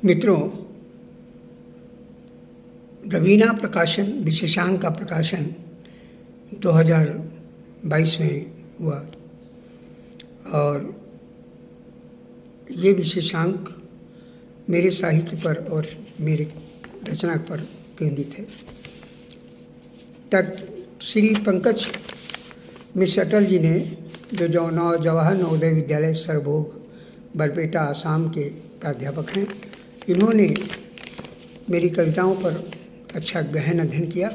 मित्रों, रवीना प्रकाशन विशेषांक का प्रकाशन 2022 में हुआ और ये विशेषांक मेरे साहित्य पर और मेरे रचना पर केंद्रित है। श्री पंकज मिश्र अटल जी ने जो जवाहर नवोदय विद्यालय सरभोग बरपेटा आसाम के प्राध्यापक हैं, इन्होंने मेरी कविताओं पर अच्छा गहन अध्ययन किया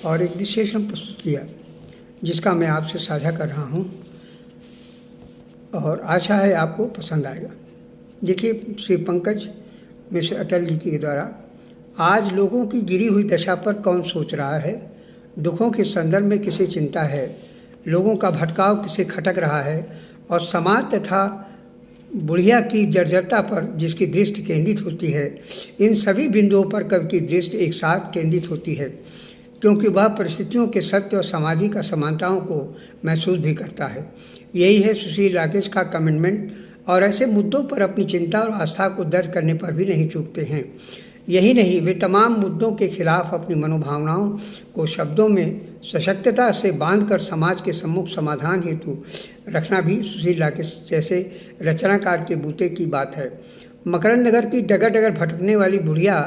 और एक विश्लेषण प्रस्तुत किया, जिसका मैं आपसे साझा कर रहा हूँ और आशा है आपको पसंद आएगा। देखिए, श्री पंकज मिश्र अटल जी के द्वारा आज लोगों की गिरी हुई दशा पर कौन सोच रहा है, दुखों के संदर्भ में किसे चिंता है, लोगों का भटकाव किसे खटक रहा है और समाज तथा बुढ़िया की जर्जरता पर जिसकी दृष्टि केंद्रित होती है, इन सभी बिंदुओं पर कवि की दृष्टि एक साथ केंद्रित होती है, क्योंकि वह परिस्थितियों के सत्य और सामाजिक असमानताओं को महसूस भी करता है। यही है सुशील राकेश का कमिटमेंट और ऐसे मुद्दों पर अपनी चिंता और आस्था को दर्ज करने पर भी नहीं चूकते हैं। यही नहीं, वे तमाम मुद्दों के खिलाफ अपनी मनोभावनाओं को शब्दों में सशक्तता से बांधकर समाज के सम्मुख समाधान हेतु रखना भी सुशील राकेश जैसे रचनाकार के बूते की बात है। मकरंद नगर की डगर डगर भटकने वाली बुढ़िया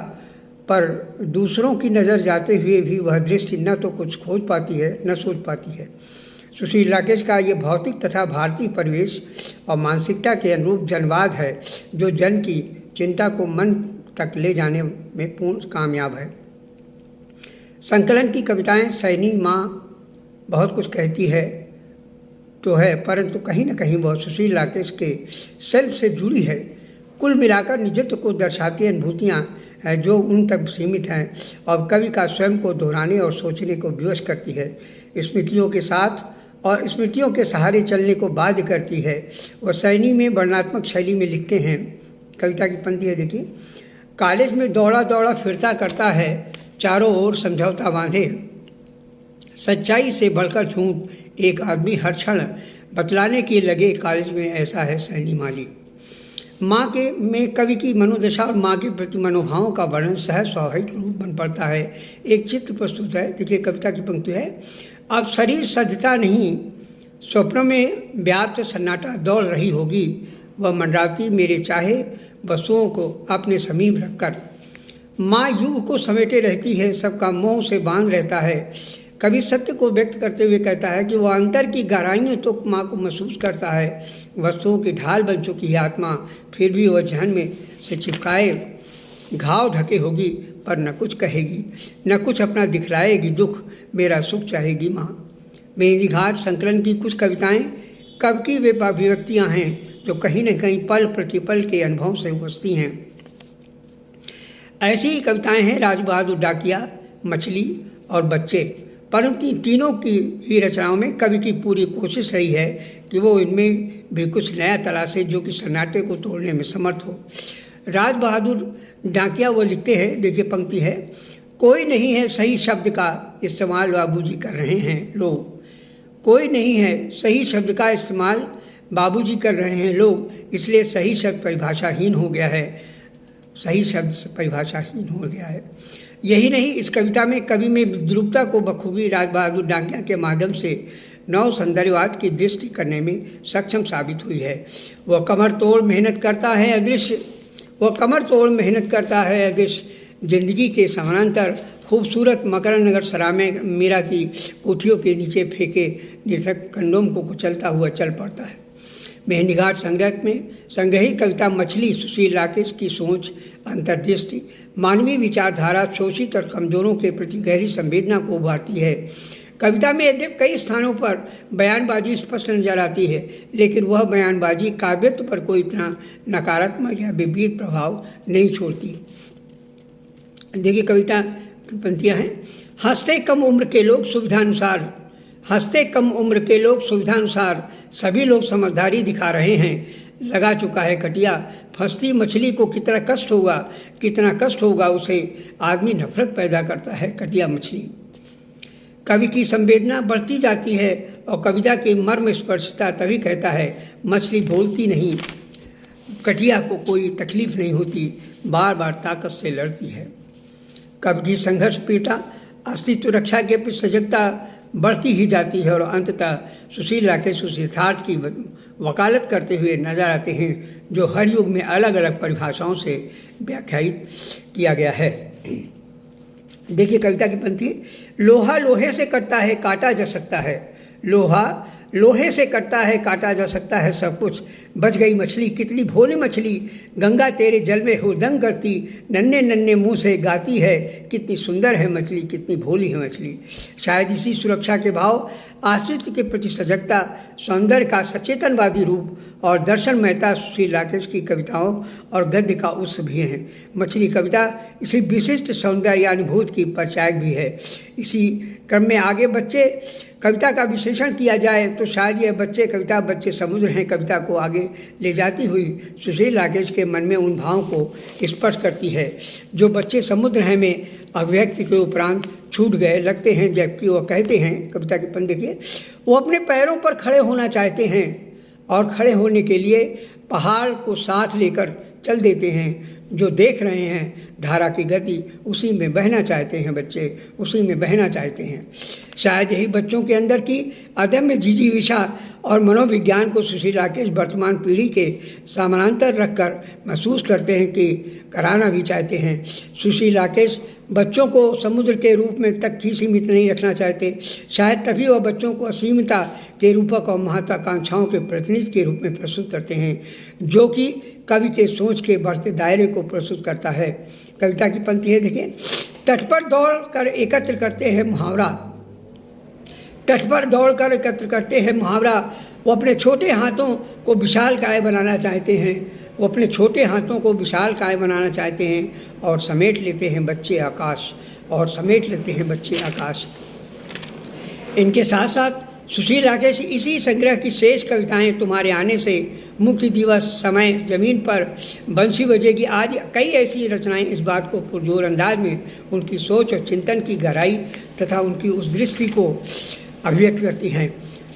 पर दूसरों की नज़र जाते हुए भी वह दृष्टि न तो कुछ खोज पाती है न सोच पाती है। सुशील राकेश का ये भौतिक तथा भारतीय परिवेश और मानसिकता के अनुरूप जनवाद है, जो जन की चिंता को मन तक ले जाने में पूर्ण कामयाब है। संकलन की कविताएं सैनी माँ बहुत कुछ कहती है तो है, परंतु कहीं न कहीं वह सुशील राकेश के सेल्फ से जुड़ी है। कुल मिलाकर निजत्व को दर्शाती अनुभूतियाँ हैं जो उन तक सीमित हैं और कवि का स्वयं को दोहराने और सोचने को विवश करती है, स्मृतियों के साथ और स्मृतियों के सहारे चलने को बाध्य करती है। वह सैनी में वर्णनात्मक शैली में लिखते हैं। कविता की पंक्ति है, देखिए। कॉलेज में दौड़ा दौड़ा फिरता करता है, चारों ओर समझौता बांधे, सच्चाई से बढ़कर झूठ एक आदमी हर क्षण बतलाने के लगे, कॉलेज में ऐसा है सैनी माली। माँ के में कवि की मनोदशा और माँ के प्रति मनोभावों का वर्णन सहज स्वाभाविक रूप बन पड़ता है। एक चित्र प्रस्तुत है, देखिए। कविता की पंक्ति है, अब शरीर सजता नहीं, स्वप्नों में व्याप्त सन्नाटा दौड़ रही होगी, वह मंडराती मेरे चाहे वस्तुओं को अपने समीप रखकर। माँ युग को समेटे रहती है, सबका मोह से बांध रहता है। कवि सत्य को व्यक्त करते हुए कहता है कि वह अंतर की गहराइयों तो माँ को महसूस करता है। वस्तुओं की ढाल बन चुकी है आत्मा, फिर भी वह जहन में से चिपकाए घाव ढके होगी, पर न कुछ कहेगी न कुछ अपना दिखलाएगी, दुख मेरा सुख चाहेगी माँ। मेहंदी घाट संकलन की कुछ कविताएं कवि की वे अभिव्यक्तियाँ हैं जो कहीं न कहीं पल प्रतिपल के अनुभव से उपजती हैं। ऐसी ही कविताएं हैं राज बहादुर डाकिया, मछली और बच्चे। परंतु तीनों की ही रचनाओं में कवि की पूरी कोशिश रही है कि वो इनमें भी कुछ नया तलाशे जो कि सन्नाटे को तोड़ने में समर्थ हो। राज बहादुर डाकिया वो लिखते हैं, देखिए पंक्ति है, कोई नहीं है सही शब्द का इस्तेमाल बाबूजी कर रहे हैं लोग, कोई नहीं है सही शब्द का इस्तेमाल बाबूजी कर रहे हैं लोग, इसलिए सही शब्द परिभाषाहीन हो गया है, सही शब्द परिभाषाहीन हो गया है। यही नहीं, इस कविता में कवि में विद्रूपता को बखूबी राज बहादुर डाकिया के माध्यम से नव सौंदर्यवाद की दृष्टि करने में सक्षम साबित हुई है। वह कमर तोड़ मेहनत करता है अदृश्य जिंदगी के समानांतर खूबसूरत मकरंद नगर सराय में मीरा की कोठियों के नीचे फेंके निरर्थक कंडोम को कुचलता हुआ चल पड़ता है। मेहंदी घाट संग्रह में संग्रहित कविता मछली सुशील राकेश की सोच, अंतर्दृष्टि, मानवीय विचारधारा, शोषित और कमजोरों के प्रति गहरी संवेदना को उभारती है। कविता में यद्यपि कई स्थानों पर बयानबाजी स्पष्ट नजर आती है, लेकिन वह बयानबाजी काव्यत्व पर कोई इतना नकारात्मक या विपरीत प्रभाव नहीं छोड़ती। देखिए, कविता की पंक्तियाँ हैं, हंसते कम उम्र के लोग सुविधानुसार सभी लोग समझदारी दिखा रहे हैं, लगा चुका है कटिया, फंसती मछली को कितना कष्ट होगा उसे, आदमी नफरत पैदा करता है कटिया मछली। कवि की संवेदना बढ़ती जाती है और कविता की मर्म स्पर्शता तभी कहता है, मछली बोलती नहीं, कटिया को कोई तकलीफ नहीं होती, बार बार ताकत से लड़ती है। कब की संघर्ष प्रियता अस्तित्व रक्षा के प्रति सजगता बढ़ती ही जाती है और अंततः सुशील राकेश उस यथार्थ की वकालत करते हुए नजर आते हैं जो हर युग में अलग अलग परिभाषाओं से व्याख्यायित किया गया है। देखिए कविता की पंक्ति, लोहा लोहे से कटता है काटा जा सकता है, लोहा लोहे से कटता है काटा जा सकता है सब कुछ, बच गई मछली कितनी भोली मछली, गंगा तेरे जल में हो दंग करती, नन्हे नन्हे मुंह से गाती है, कितनी सुंदर है मछली कितनी भोली है मछली। शायद इसी सुरक्षा के भाव, अस्तित्व के प्रति सजगता, सौंदर्य का सचेतनवादी रूप और दर्शन मेहता सुशील राकेश की कविताओं और गद्य का उत्स भी हैं। मछली कविता इसी विशिष्ट सौंदर्यानुभूति की परिचायक भी है। इसी क्रम में आगे बच्चे कविता का विश्लेषण किया जाए तो शायद यह बच्चे कविता बच्चे समुद्र हैं कविता को आगे ले जाती हुई सुशील राकेश के मन में उन भावों को स्पर्श करती है जो बच्चे समुद्र हैं में अभिव्यक्ति के उपरांत छूट गए लगते हैं, जबकि वह कहते हैं, कविता के पन्ने देखिए, वो अपने पैरों पर खड़े होना चाहते हैं और खड़े होने के लिए पहाड़ को साथ लेकर चल देते हैं। जो देख रहे हैं धारा की गति, उसी में बहना चाहते हैं बच्चे, उसी में बहना चाहते हैं। शायद यही बच्चों के अंदर की अदम्य जिजीविषा और मनोविज्ञान को सुशील राकेश वर्तमान पीढ़ी के समानांतर रखकर महसूस करते हैं कि कराना भी चाहते हैं। सुशील राकेश बच्चों को समुद्र के रूप में तक ही सीमित नहीं रखना चाहते। शायद तभी वह बच्चों को असीमता के रूपक और महत्वाकांक्षाओं के प्रतिनिधि के रूप में प्रस्तुत करते हैं, जो कि कवि के सोच के बढ़ते दायरे को प्रस्तुत करता है। कविता की पंक्ति है, देखिए, तट पर दौड़ कर एकत्र करते हैं मुहावरा, तट पर दौड़ कर एकत्र करते हैं मुहावरा, वो अपने छोटे हाथों को विशाल काय बनाना चाहते हैं, वो अपने छोटे हाथों को विशाल काय बनाना चाहते हैं और समेट लेते हैं बच्चे आकाश, और समेट लेते हैं बच्चे आकाश। इनके साथ साथ सुशील राकेश इसी संग्रह की शेष कविताएं तुम्हारे आने से, मुक्ति दिवस, समय, जमीन पर, बंसी बजेगी आदि कई ऐसी रचनाएं इस बात को पुरजोर अंदाज में उनकी सोच और चिंतन की गहराई तथा उनकी उस दृष्टि को अभिव्यक्त करती हैं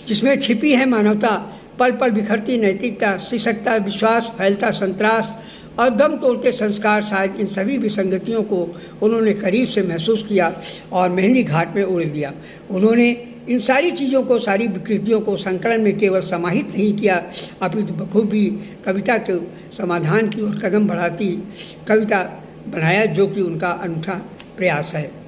जिसमें छिपी है मानवता, पल पल बिखरती नैतिकता, सिसकता विश्वास, फैलता संतरास और दम तोड़ते संस्कार। शायद इन सभी विसंगतियों को उन्होंने करीब से महसूस किया और मेहंदी घाट में उड़ेल दिया। उन्होंने इन सारी चीज़ों को, सारी विकृतियों को संकलन में केवल समाहित नहीं किया, अपितु बखूबी कविता के समाधान की ओर कदम बढ़ाती कविता बनाया, जो कि उनका अनूठा प्रयास है।